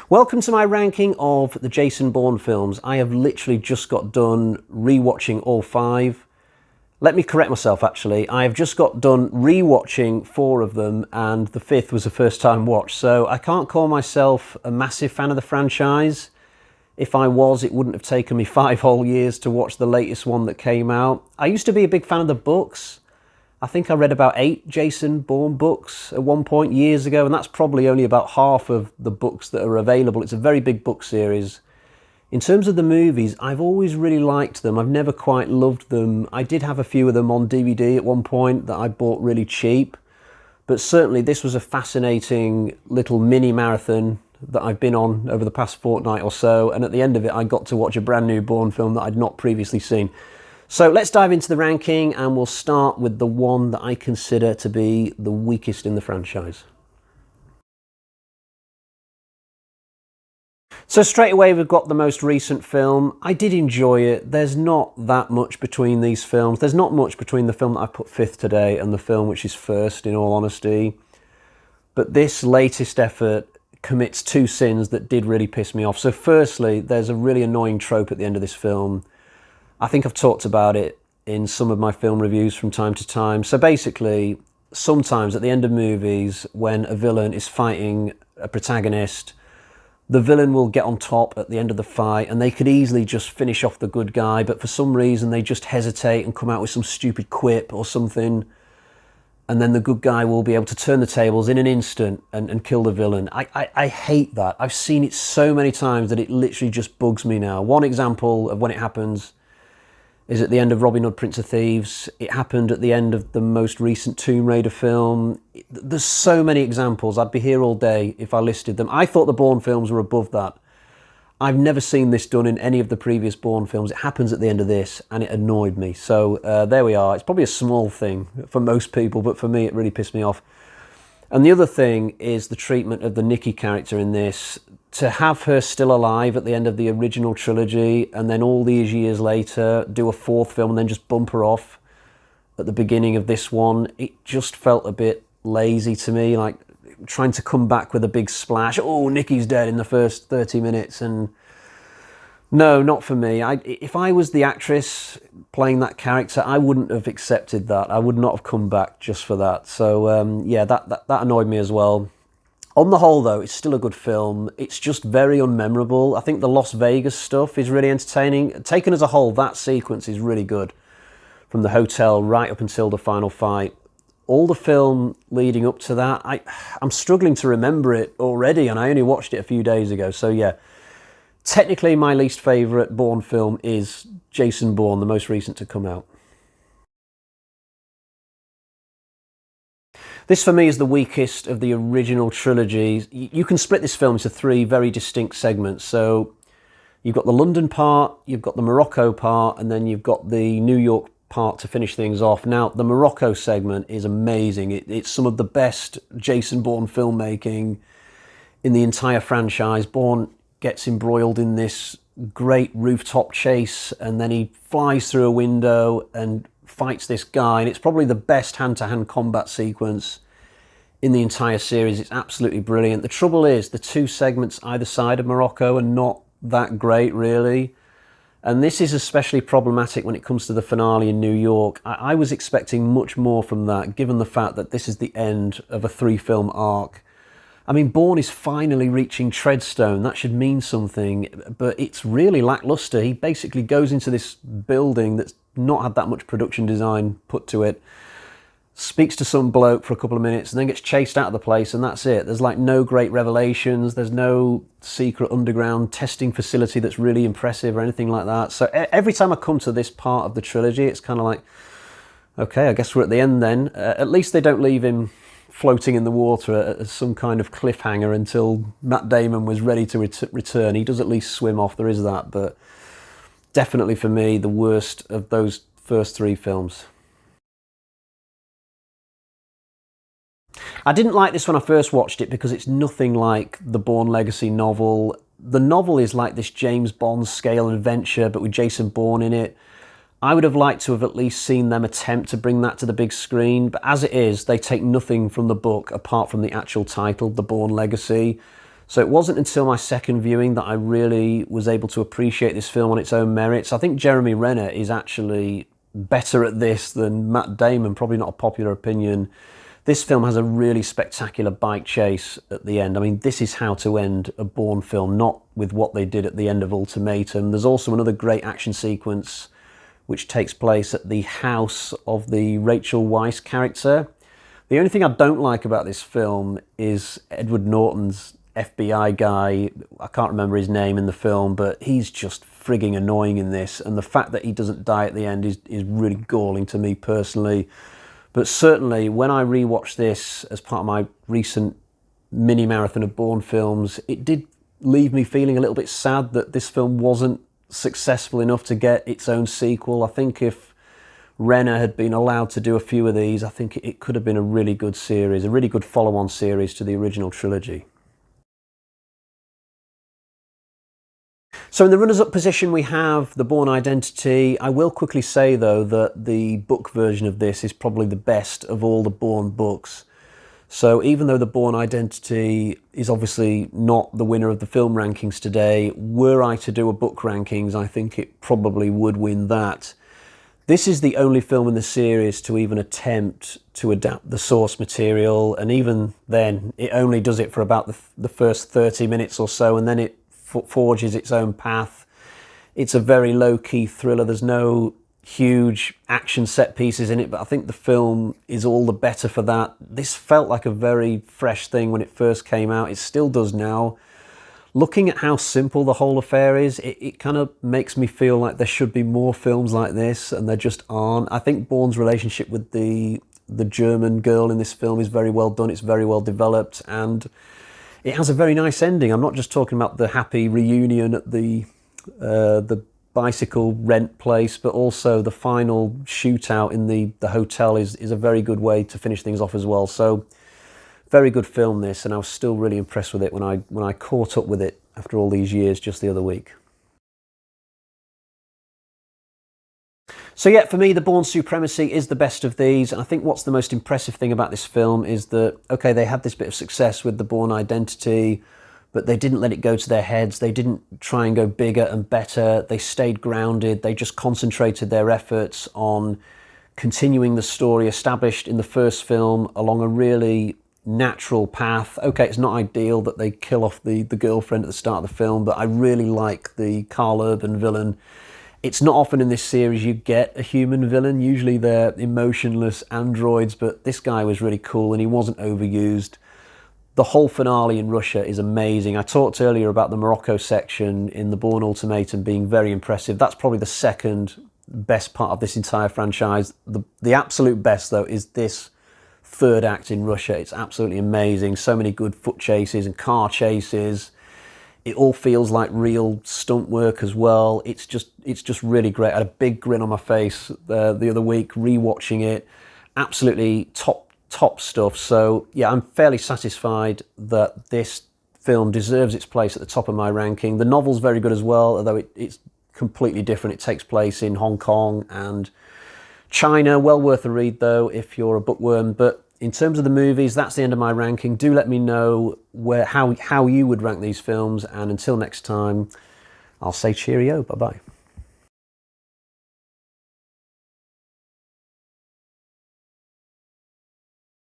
Welcome to my ranking of the Jason Bourne films. I have literally just got done rewatching all 5. Let me correct myself actually. I have just got done rewatching 4 of them and the 5th was a first time watch. So I can't call myself a massive fan of the franchise. If I was, it wouldn't have taken me 5 whole years to watch the latest one that came out. I used to be a big fan of the books. I think I read about 8 Jason Bourne books at one point years ago, and that's probably only about half of the books that are available. It's a very big book series. In terms of the movies, I've always really liked them. I've never quite loved them. I did have a few of them on DVD at one point that I bought really cheap, but certainly this was a fascinating little mini marathon that I've been on over the past fortnight or so, and at the end of it I got to watch a brand new Bourne film that I'd not previously seen. So let's dive into the ranking, and we'll start with the one that I consider to be the weakest in the franchise. So straight away we've got the most recent film. I did enjoy it. There's not that much between these films. There's not much between the film that I put 5th today and the film which is 1st, in all honesty. But this latest effort commits 2 sins that did really piss me off. So firstly, there's a really annoying trope at the end of this film. I think I've talked about it in some of my film reviews from time to time. So basically, sometimes at the end of movies, when a villain is fighting a protagonist, the villain will get on top at the end of the fight and they could easily just finish off the good guy, but for some reason they just hesitate and come out with some stupid quip or something, and then the good guy will be able to turn the tables in an instant and kill the villain. I hate that. I've seen it so many times that it literally just bugs me now. One example of when it happens is at the end of Robin Hood, Prince of Thieves. It happened at the end of the most recent Tomb Raider film. There's so many examples. I'd be here all day if I listed them. I thought the Bourne films were above that. I've never seen this done in any of the previous Bourne films. It happens at the end of this, and it annoyed me. So there we are. It's probably a small thing for most people, but for me it really pissed me off. And the other thing is the treatment of the Nikki character in this. To have her still alive at the end of the original trilogy and then all these years later do a 4th film and then just bump her off at the beginning of this one, it just felt a bit lazy to me, like trying to come back with a big splash. Oh, Nikki's dead in the first 30 minutes. And no, not for me. If I was the actress playing that character, I wouldn't have accepted that. I would not have come back just for that. So yeah, that annoyed me as well. On the whole, though, it's still a good film. It's just very unmemorable. I think the Las Vegas stuff is really entertaining. Taken as a whole, that sequence is really good. From the hotel right up until the final fight. All the film leading up to that, I'm struggling to remember it already, and I only watched it a few days ago. So yeah, technically my least favourite Bourne film is Jason Bourne, the most recent to come out. This for me is the weakest of the original trilogy. You can split this film into 3 very distinct segments. So you've got the London part, you've got the Morocco part, and then you've got the New York part to finish things off. Now, the Morocco segment is amazing. It's some of the best Jason Bourne filmmaking in the entire franchise. Bourne gets embroiled in this great rooftop chase, and then he flies through a window and fights this guy, and it's probably the best hand-to-hand combat sequence in the entire series. It's absolutely brilliant. The trouble is, the 2 segments either side of Morocco are not that great, really. And this is especially problematic when it comes to the finale in New York. I was expecting much more from that, given the fact that this is the end of a 3-film arc. I mean, Bourne is finally reaching Treadstone. That should mean something, but it's really lackluster. He basically goes into this building that's not had that much production design put to it, speaks to some bloke for a couple of minutes, and then gets chased out of the place, and that's it. There's like no great revelations. There's no secret underground testing facility that's really impressive or anything like that. So every time I come to this part of the trilogy, it's kind of like, okay, I guess we're at the end then. At least they don't leave him floating in the water as some kind of cliffhanger until Matt Damon was ready to return. He does at least swim off, there is that, but definitely for me, the worst of those first 3 films. I didn't like this when I first watched it because it's nothing like the Bourne Legacy novel. The novel is like this James Bond scale adventure, but with Jason Bourne in it. I would have liked to have at least seen them attempt to bring that to the big screen, but as it is, they take nothing from the book apart from the actual title, The Bourne Legacy. So it wasn't until my second viewing that I really was able to appreciate this film on its own merits. I think Jeremy Renner is actually better at this than Matt Damon, probably not a popular opinion. This film has a really spectacular bike chase at the end. I mean, this is how to end a Bourne film, not with what they did at the end of Ultimatum. There's also another great action sequence which takes place at the house of the Rachel Weisz character. The only thing I don't like about this film is Edward Norton's FBI guy. I can't remember his name in the film, but he's just frigging annoying in this. And the fact that he doesn't die at the end is really galling to me personally. But certainly, when I rewatched this as part of my recent mini marathon of Bourne films, it did leave me feeling a little bit sad that this film wasn't successful enough to get its own sequel. I think if Renner had been allowed to do a few of these, I think it could have been a really good series, a really good follow-on series to the original trilogy. So in the runners-up position we have the Bourne Identity. I will quickly say though that the book version of this is probably the best of all the Bourne books. So even though the Bourne Identity is obviously not the winner of the film rankings today, were I to do a book rankings, I think it probably would win that. This is the only film in the series to even attempt to adapt the source material, and even then it only does it for about the first 30 minutes or so, and then it forges its own path. It's a very low-key thriller. There's no huge action set pieces in it, but I think the film is all the better for that. This felt like a very fresh thing when it first came out. It still does now. Looking at how simple the whole affair is, it kind of makes me feel like there should be more films like this, and there just aren't. I think Bourne's relationship with the German girl in this film is very well done. It's very well developed, and it has a very nice ending. I'm not just talking about the happy reunion at the bicycle rent place, but also the final shootout in the hotel is a very good way to finish things off as well. So very good film this, and I was still really impressed with it when I caught up with it after all these years just the other week. So yeah, for me, the Bourne Supremacy is the best of these. And I think what's the most impressive thing about this film is that, okay, they had this bit of success with the Bourne Identity, but they didn't let it go to their heads. They didn't try and go bigger and better. They stayed grounded. They just concentrated their efforts on continuing the story established in the first film along a really natural path. Okay, it's not ideal that they kill off the girlfriend at the start of the film, but I really like the Karl Urban villain. It's not often in this series you get a human villain. Usually they're emotionless androids, but this guy was really cool and he wasn't overused. The whole finale in Russia is amazing. I talked earlier about the Morocco section in the Bourne Ultimatum being very impressive. That's probably the second best part of this entire franchise. The absolute best, though, is this third act in Russia. It's absolutely amazing. So many good foot chases and car chases. It all feels like real stunt work as well. It's just really great. I had a big grin on my face the other week rewatching it. Absolutely top stuff. So yeah, I'm fairly satisfied that this film deserves its place at the top of my ranking. The novel's very good as well, although it's completely different. It takes place in Hong Kong and China. Well worth a read though if you're a bookworm. But in terms of the movies, that's the end of my ranking. Do let me know how you would rank these films, and until next time, I'll say cheerio. Bye-bye.